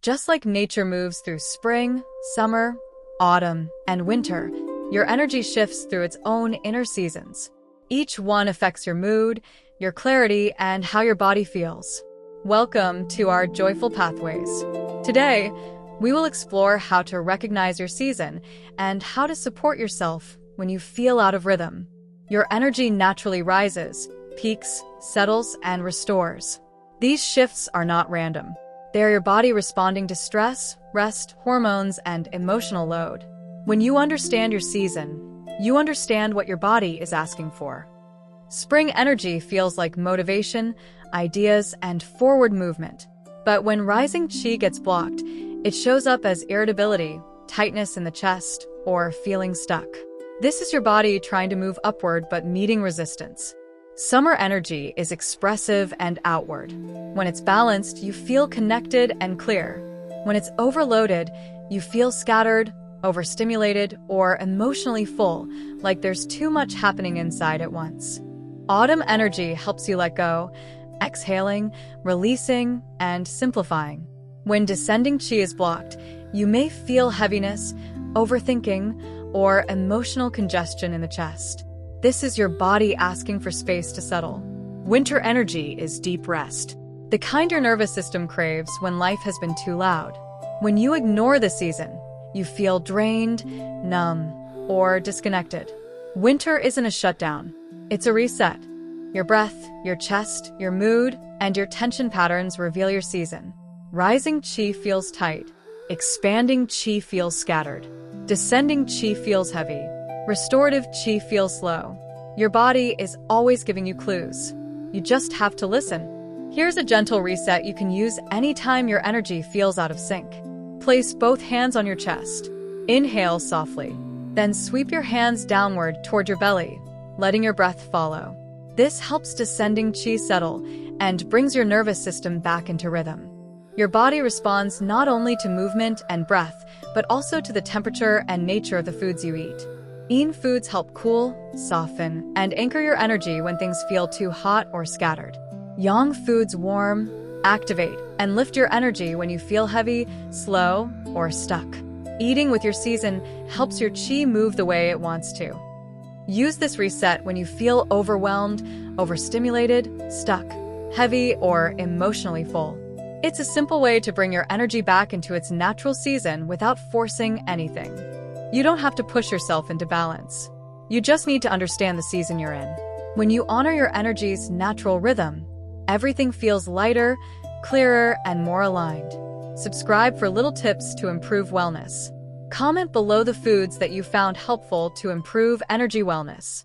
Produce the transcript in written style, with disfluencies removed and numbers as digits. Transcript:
Just like nature moves through spring, summer, autumn, and winter, your energy shifts through its own inner seasons. Each one affects your mood, your clarity, and how your body feels. Welcome to our Joyful Pathways. Today, we will explore how to recognize your season and how to support yourself when you feel out of rhythm. Your energy naturally rises, peaks, settles, and restores. These shifts are not random. They are your body responding to stress, rest, hormones, and emotional load. When you understand your season, you understand what your body is asking for. Spring energy feels like motivation, ideas, and forward movement. But when rising qi gets blocked, it shows up as irritability, tightness in the chest, or feeling stuck. This is your body trying to move upward but meeting resistance. Summer energy is expressive and outward. When it's balanced, you feel connected and clear. When it's overloaded, you feel scattered, overstimulated, or emotionally full, like there's too much happening inside at once. Autumn energy helps you let go, exhaling, releasing, and simplifying. When descending qi is blocked, you may feel heaviness, overthinking, or emotional congestion in the chest. This is your body asking for space to settle. Winter energy is deep rest, the kind your nervous system craves when life has been too loud. When you ignore the season, you feel drained, numb, or disconnected. Winter isn't a shutdown, it's a reset. Your breath, your chest, your mood, and your tension patterns reveal your season. Rising qi feels tight. Expanding qi feels scattered. Descending qi feels heavy. Restorative qi feels slow. Your body is always giving you clues. You just have to listen. Here's a gentle reset you can use anytime your energy feels out of sync. Place both hands on your chest. Inhale softly. Then sweep your hands downward toward your belly, letting your breath follow. This helps descending qi settle and brings your nervous system back into rhythm. Your body responds not only to movement and breath, but also to the temperature and nature of the foods you eat. Yin foods help cool, soften, and anchor your energy when things feel too hot or scattered. Yang foods warm, activate, and lift your energy when you feel heavy, slow, or stuck. Eating with your season helps your qi move the way it wants to. Use this reset when you feel overwhelmed, overstimulated, stuck, heavy, or emotionally full. It's a simple way to bring your energy back into its natural season without forcing anything. You don't have to push yourself into balance. You just need to understand the season you're in. When you honor your energy's natural rhythm, everything feels lighter, clearer, and more aligned. Subscribe for little tips to improve wellness. Comment below the foods that you found helpful to improve energy wellness.